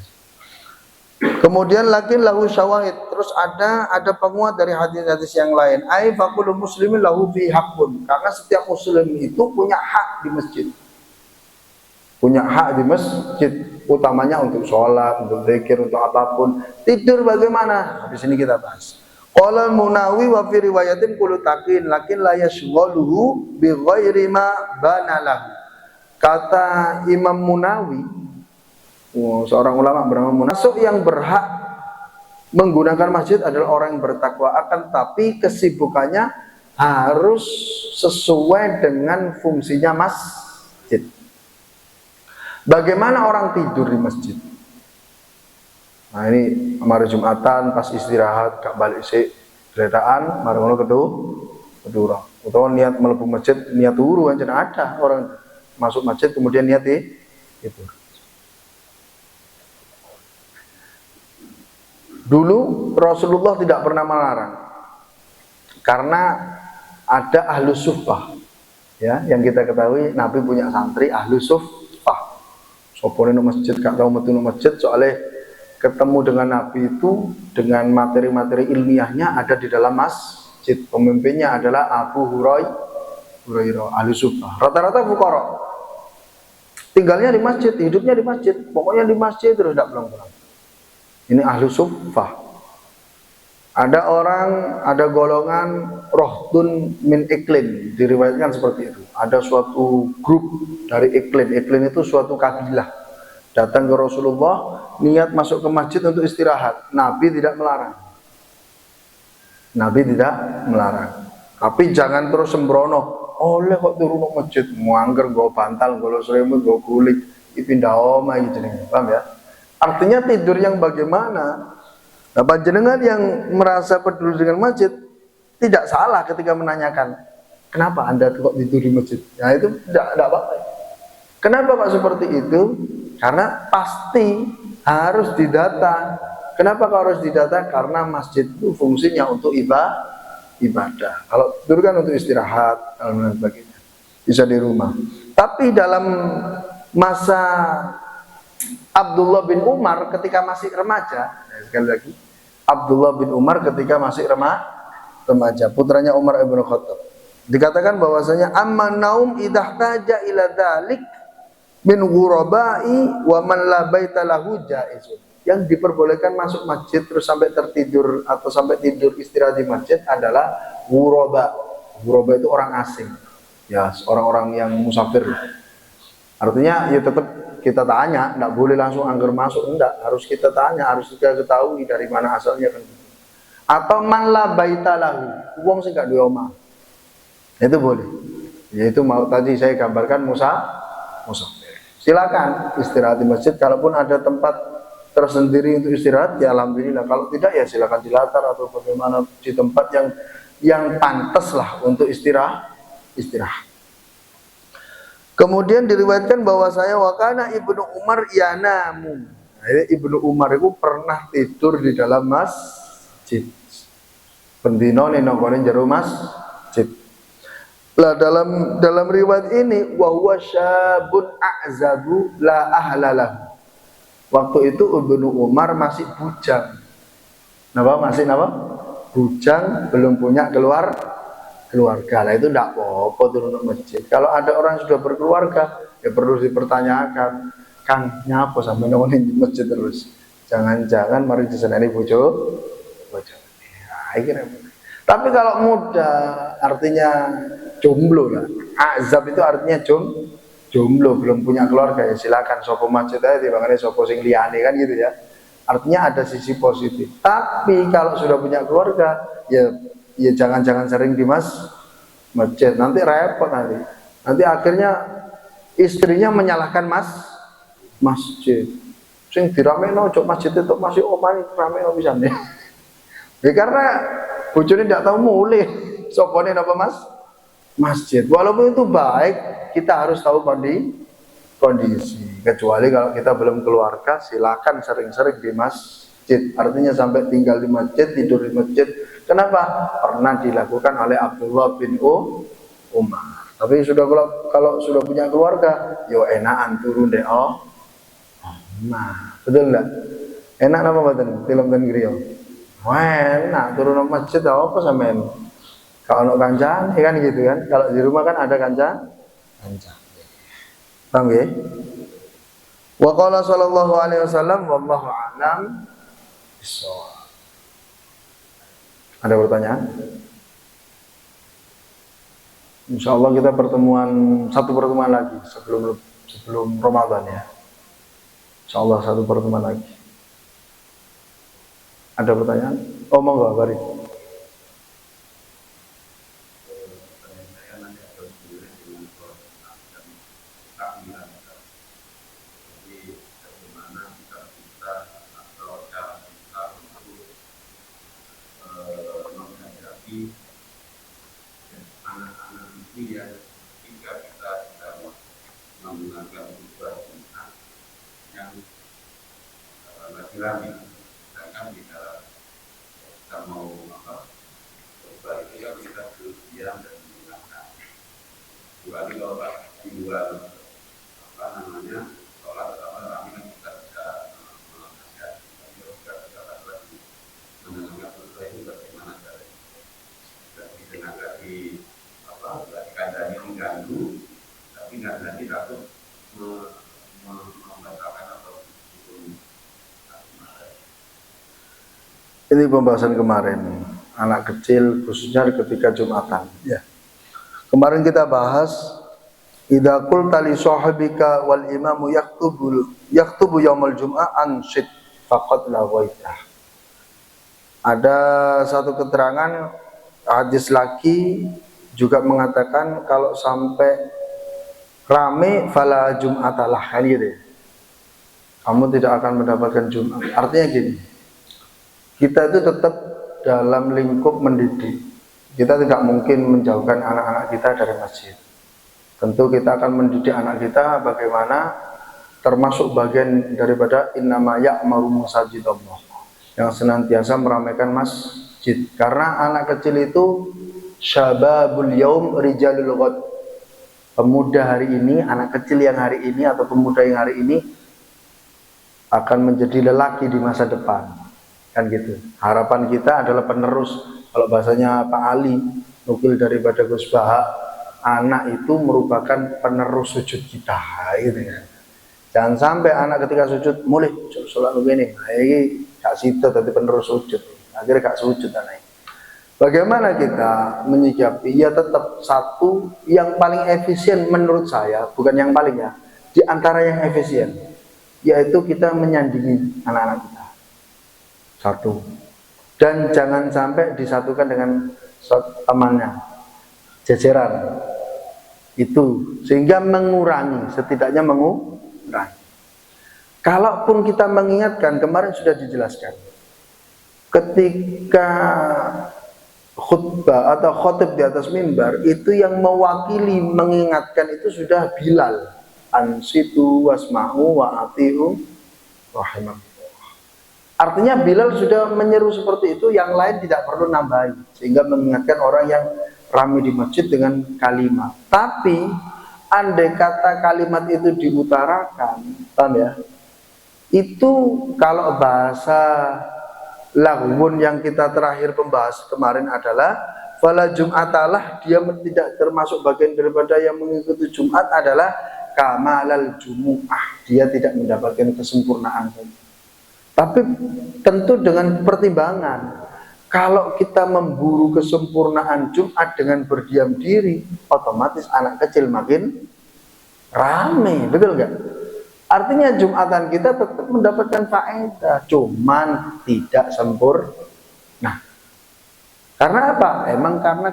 Kemudian lagi lahu syawahid, terus ada penguat dari hadis-hadis yang lain. Ai faqulu muslimin lahu fi haqqun, karena setiap muslim itu punya hak di masjid. Punya hak di masjid, utamanya untuk sholat, untuk zikir, untuk apapun. Tidur bagaimana? Habis ini kita bahas. Qala Munawi wa fi riwayatin kullu taqin lakin la yashghaluhu bi ghairi ma banalahu. Kata Imam Munawi, seorang ulama bernama Munawi, yang berhak menggunakan masjid adalah orang yang bertakwa, akan tapi kesibukannya harus sesuai dengan fungsinya masjid. Bagaimana orang tidur di masjid? Nah ini kemarin Jumatan pas istirahat gak balik sih geletaan mari ngono kedua atau niat mlebu masjid niat turu aja ada orang masuk masjid kemudian niat itu. Dulu Rasulullah tidak pernah melarang karena ada ahlus suffah ya, yang kita ketahui Nabi punya santri ahlus suffah. Sopone nang masjid gak tau metu nang masjid soalnya ketemu dengan Nabi itu dengan materi-materi ilmiahnya ada di dalam masjid. Pemimpinnya adalah Abu Hurairah ahlus suffah. Rata-rata fuqara. Tinggalnya di masjid, hidupnya di masjid. Pokoknya di masjid terus tidak pulang-pulang. Ini ahlu suffah. Ada golongan rohtun min iklin, diriwayatkan seperti itu. Ada suatu grup dari iklin itu suatu kabilah. Datang ke Rasulullah, niat masuk ke masjid untuk istirahat. Nabi tidak melarang. Tapi jangan terus sembrono. Oleh kok turun ke masjid, muangger go bantal, go selimut, go kulit, pindah omah gitu nih. Paham ya? Artinya tidur yang bagaimana? Nah, panjenengan yang merasa peduli dengan masjid tidak salah ketika menanyakan kenapa Anda kok tidur di masjid. Nah itu tidak apa-apa. Kenapa kok seperti itu? Karena pasti harus didata. Kenapa kok harus didata? Karena masjid itu fungsinya untuk ibadah. Kalau tidur kan untuk istirahat dan sebagainya. Bisa di rumah. Tapi dalam masa Abdullah bin Umar ketika masih remaja, sekali lagi Abdullah bin Umar ketika masih remaja, putranya Umar ibn Khattab, dikatakan bahwasanya amma naum idahtaja ila dzalik min ghurabai wa man la baita lahu jaizun. Yang diperbolehkan masuk masjid terus sampai tertidur atau sampai tidur istirahat di masjid adalah ghuraba. Ghuraba itu orang asing, ya orang-orang yang musafir. Artinya ya tetap kita tanya, tidak boleh langsung anggar masuk, enggak, harus kita tanya, harus kita ketahui dari mana asalnya kan. Atau man la baita lahu, wong sing gak duwe omah. Itu boleh. Yaitu mau tadi saya gambarkan musafir. Silakan istirahat di masjid, kalaupun ada tempat tersendiri untuk istirahat ya alhamdulillah, kalau tidak ya silakan di latar atau bagaimana di tempat yang pantas lah untuk istirahat. Kemudian diriwayatkan bahwa saya wakana Ibnu Umar yanamu. Ibnu Umar itu pernah tidur di dalam masjid. Pendino ning nggone jero masjid. Lah dalam riwayat ini wa huwa syabun a'zabu la ahlalah. Waktu itu Ibnu Umar masih bujang. Napa? Bujang, belum punya keluarga. Lah itu tidak apa-apa turun ke masjid. Kalau ada orang yang sudah berkeluarga, ya perlu dipertanyakan, Kang, nyapa sampai nongol di masjid terus. Jangan-jangan mari diseneni bojo. Ya, tapi kalau muda artinya jomblo lah. Azab itu artinya jomblo, belum punya keluarga, ya silakan sopo masjid aja timbangane sopo sing liyane kan gitu ya. Artinya ada sisi positif. Tapi kalau sudah punya keluarga, ya jangan sering di masjid, nanti repot nanti. Nanti akhirnya istrinya menyalahkan masjid. Sing dirameno ojo masjid itu masih omah rameno pisan ya. Ya karena bojone ndak tahu mulih sopone napa masjid. Walaupun itu baik, kita harus tahu kondisi. Kecuali kalau kita belum keluarga, silakan sering-sering di masjid. Artinya sampai tinggal di masjid, tidur di masjid. Kenapa? Pernah dilakukan oleh Abdullah bin Umar. Tapi kalau sudah punya keluarga, yo enakan turun deh. Nah, betul enggak? Enak apa mboten? Film ten griya. Wah, enak turun ke masjid apa sampean? Kalau ono kancane kan gitu kan. Kalau di rumah kan ada kancane. Paham ya? Wa qala sallallahu alaihi wasallam wallahu a'lam bissawab. Ada pertanyaan? Insyaallah kita satu pertemuan lagi sebelum Ramadan ya. Insyaallah satu pertemuan lagi. Ada pertanyaan? Oh monggo, Bari. Anak-anak ini yang jika kita sedang menggunakan sebuah Jumat yang lagi rame, sedangkan kita mau berbalik itu kita berdiam dan menggunakan kecuali kalau di luar sholat sama rame kan kita bisa melakukan tapi kalau kita lagi mendengar sesuatu itu bagaimana caranya didengar di keadaan yang mengganggu, tapi nggak nanti takut membatalkan atau Ini pembahasan kemarin, anak kecil khususnya ketika Jumatan. Ya. Kemarin kita bahas idza qulta li sahabika wal imamu yaktubu yaumul jum'ah anshid faqad lawaitah. Ada satu keterangan hadis lagi juga mengatakan kalau sampai rame fala jum'atalah kan gitu. Kamu tidak akan mendapatkan Jumat. Artinya gini. Kita itu tetap dalam lingkup mendidik. Kita tidak mungkin menjauhkan anak-anak kita dari masjid. Tentu kita akan mendidik anak kita bagaimana termasuk bagian daripada innama ya'muru masajidallah, yang senantiasa meramaikan masjid. Karena anak kecil itu syababul yaum rijalul ghad. Pemuda hari ini, anak kecil yang hari ini atau pemuda yang hari ini akan menjadi lelaki di masa depan. Kan gitu. Harapan kita adalah penerus. Kalau bahasanya Pak Ali nukil daripada Gus Baha, anak itu merupakan penerus sujud kita gitu ya. Jangan sampai anak ketika sujud mulai sholat begini, ini gak situ tapi penerus sujud, akhirnya gak sujud anak. Bagaimana kita menyikapi? Ya tetap satu yang paling efisien menurut saya, bukan yang paling ya, di antara yang efisien, yaitu kita menyandingi anak-anak kita. Satu, dan jangan sampai disatukan dengan temannya, jejeran itu, sehingga mengurangi, setidaknya mengurangi. Kalaupun kita mengingatkan, kemarin sudah dijelaskan, ketika khutbah atau khotib di atas mimbar, itu yang mewakili mengingatkan itu sudah Bilal, ansitu wasma'u wa ati'u rahimah. Artinya Bilal sudah menyeru seperti itu, yang lain tidak perlu nambahi, sehingga mengingatkan orang yang ramai di masjid dengan kalimat. Tapi andai kata kalimat itu diutarakan, paham ya? Itu kalau bahasa laghwun yang kita terakhir pembahas kemarin adalah fala jum'atalah, dia tidak termasuk bagian daripada yang mengikuti Jumat adalah kamalal jumu'ah, dia tidak mendapatkan kesempurnaan. Tapi tentu dengan pertimbangan, kalau kita memburu kesempurnaan Jumat dengan berdiam diri, otomatis anak kecil makin rame, betul nggak? Artinya Jumatan kita tetap mendapatkan faedah, cuman tidak sempurna. Nah, karena apa? Emang karena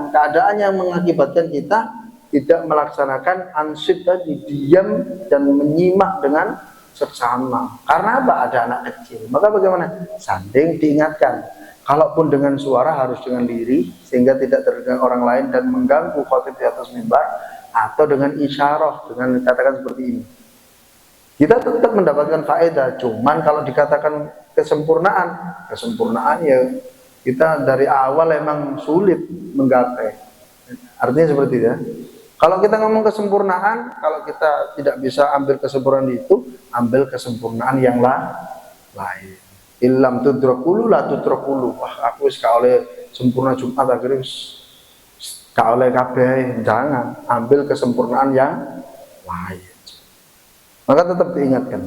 keadaan yang mengakibatkan kita tidak melaksanakan ansyid tadi, diam dan menyimak dengan seksama. Karena apa? Ada anak kecil. Maka bagaimana? Sanding diingatkan. Kalaupun dengan suara harus dengan diri, sehingga tidak terdengar orang lain dan mengganggu khotib di atas mimbar, atau dengan isyarah, dengan katakan seperti ini. Kita tetap mendapatkan faedah, cuman kalau dikatakan kesempurnaan ya kita dari awal emang sulit menggapai. Artinya seperti itu ya. Kalau kita ngomong kesempurnaan, kalau kita tidak bisa ambil kesempurnaan itu, ambil kesempurnaan yang lain. Illam tudrakulu la tudrakulu. Wah, aku wis gak oleh sempurna Jumat, akhirnya gak oleh kabeh. Jangan, ambil kesempurnaan yang lain. Maka tetap diingatkan.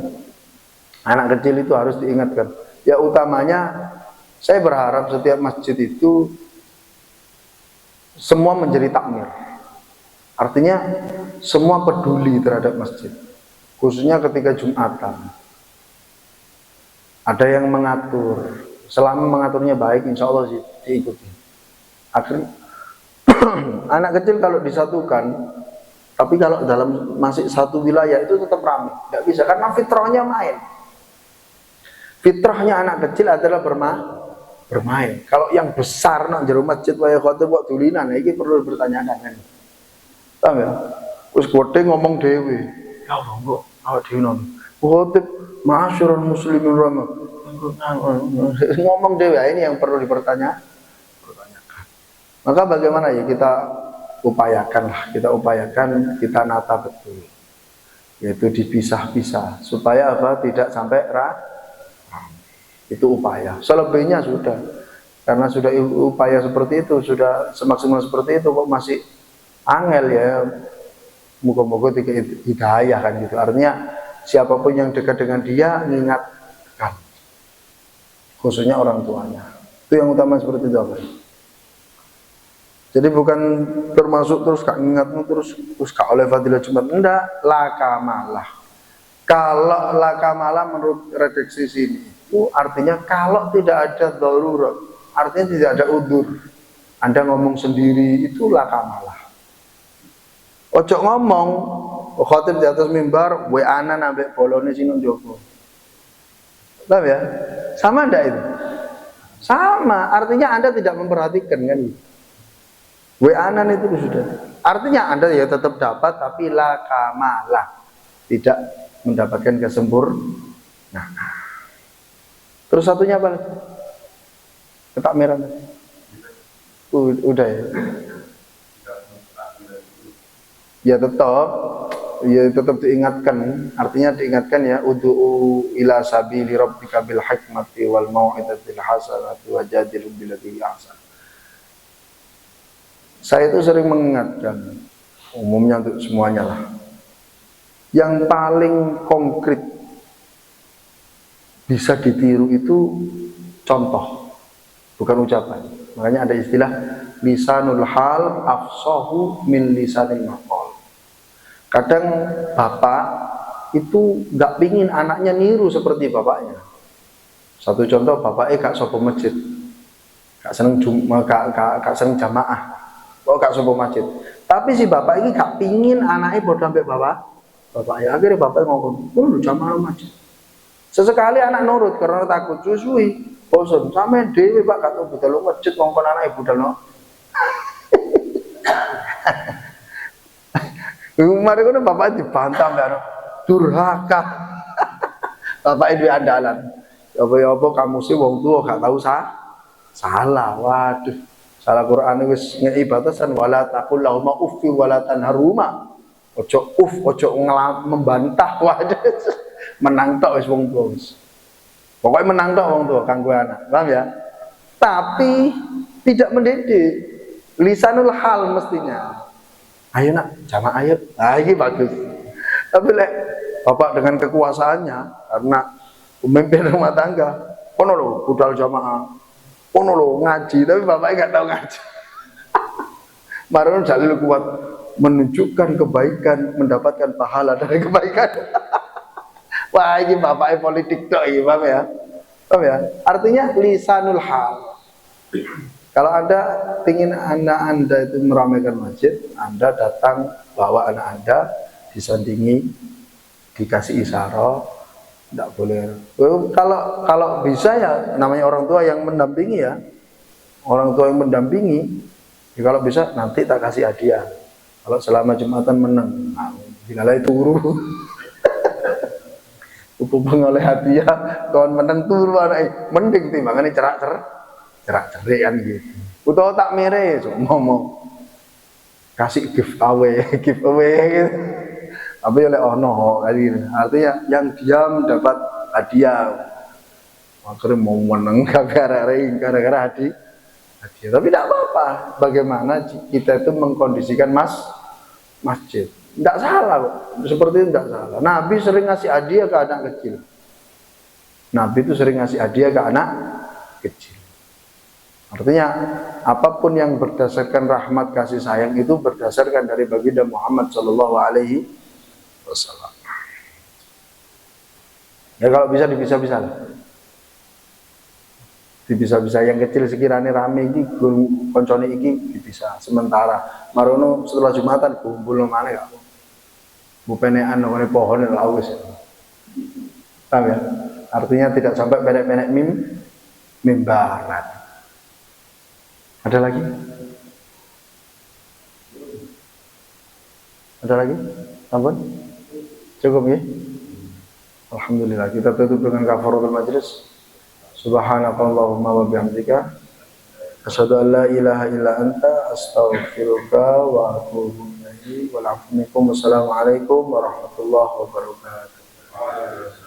Anak kecil itu harus diingatkan. Ya utamanya saya berharap setiap masjid itu semua menjadi takmir. Artinya semua peduli terhadap masjid. Khususnya ketika Jumatan. Ada yang mengatur. Selama mengaturnya baik, insya Allah diikuti. Akhirnya anak kecil kalau disatukan, tapi kalau dalam masih satu wilayah itu tetap ramai, nggak bisa karena fitrahnya main. Fitrahnya anak kecil adalah bermain. Kalau yang besar nak jero masjid wae khotib kok dulinan, iki perlu dipertanyakan kan. Paham ya? Wis kote ngomong dhewe. Ya Allah, kok awak dhewe nang. Khotib masyarul muslimin rahmat. Ngomong dhewe ini yang perlu dipertanyakan. Maka bagaimana ya kita upayakan kita nata betul, yaitu dipisah-pisah supaya apa, tidak sampai itu upaya. Selebihnya sudah, karena sudah upaya seperti itu, sudah semaksimal seperti itu kok masih angel ya, moga-moga tiga hidayah kan gitu. Artinya siapapun yang dekat dengan dia mengingatkan, khususnya orang tuanya. Itu yang utama seperti itu apa? Jadi bukan termasuk terus kak ingatmu terus kak oleh fadilah Jumat, enggak, lakamalah. Kalau lakamalah menurut redaksi sini itu artinya kalau tidak ada darurat, artinya tidak ada udzur. Anda ngomong sendiri itu lakamalah. Ojo ngomong khotib di atas mimbar wa-anan ambek bolone sing njogo. Paham ya? Sama enggak itu? Sama, artinya Anda tidak memperhatikan kan gitu. Wa-anan itu sudah. Artinya Anda ya tetap dapat tapi la kamalah. Tidak mendapatkan kesempurnaan. Terus satunya apa? Ketakmiran. Udah ya. Ya tetap diingatkan. Artinya diingatkan ya, ud'u ila sabili rabbika bil hikmati wal mau'izatil hasanati wajadilhum billati ahsan. Saya itu sering mengingatkan, umumnya untuk semuanya lah, yang paling konkret bisa ditiru itu contoh, bukan ucapan. Makanya ada istilah lisanul hal afsahu min lisanil maqal. Kadang bapak itu nggak pingin anaknya niru seperti bapaknya. Satu contoh, bapaknya gak sopo masjid, gak seneng jamaah. Oh gak sopo masjid. Tapi si bapak ini gak pingin anaknya bodoh sampai bapaknya. Akhirnya bapaknya ngomong, lu jamaah masjid. Sesekali anak nurut karena takut susui. Bosan, sampe dewe pak gak tau budal masjid ngomong anaknya budal no. Kemarin kan bapak dibantah mbak, durhaka. Bapak itu andalan. Apa kamu sih wong tua gak tahu salah. Waduh. Salah Quran wis ngei batasan wala taqul lahum uffi wala tanharuma. Ojo ojo membantah wae. Menang tok wis wong tuwa wis. Pokoknya menang tok wong tuwa kanggo anak. Paham ya? Tapi tidak mendidik. Lisanul hal mestinya. Ayo nak, jamaah ayo. Nah, ini bagus. Tapi lek bapak dengan kekuasaannya karena pemimpin rumah tangga, kono lho budal jamaah. Kono lho ngaji, tapi bapaknya enggak tahu ngaji. Marun jalil kuat menunjukkan kebaikan, mendapatkan pahala dari kebaikan. Wah, ini bapaknya politik tok iki, paham ya? Paham ya? Artinya lisanul hal. Kalau Anda ingin Anda itu meramaikan masjid, Anda datang bawa anak Anda disandingi, dikasih isyarat, tidak boleh. Kalau bisa ya namanya orang tua yang mendampingi ya, orang tua yang mendampingi. Ya, kalau bisa nanti tak kasih hadiah. Kalau selama Jumatan menang, dilalai turu. Upung oleh hadiah, kawan menang turu anak, mending timbangannya cerak cerik kan gitu. Utawa tak mere, ngomong kasih giveaway gitu. Tapi oleh ono gitu. Artinya yang dia mendapat hadiah, akhirnya mau menang gara-gara hadiah. Tapi tidak apa-apa. Bagaimana kita itu mengkondisikan masjid? Tidak salah kok. Seperti itu tidak salah. Nabi sering ngasih hadiah ke anak kecil. Nabi itu sering ngasih hadiah ke anak kecil. Artinya apapun yang berdasarkan rahmat kasih sayang itu berdasarkan dari baginda Muhammad Shallallahu Alaihi Wasallam. Ya kalau bisa dipisah-pisah lah. Dipisah-pisah yang kecil sekiranya rame ini koncone iki dipisah sementara. Marono setelah Jumatan kumpul mana gak? Bu penekan nongone pohon lawis. Paham ya? Artinya tidak sampai pendek-pendek mimbaran. Ada lagi? Ada lagi? Ampun? Cukup ya? Alhamdulillah. Kita tutup dengan kafaratul majlis. Subhanakallahumma wa bihamdika asyhadu an la ilaha illa anta astaghfiruka wa atubu ilaik. Wassalamualaikum warahmatullahi wabarakatuh.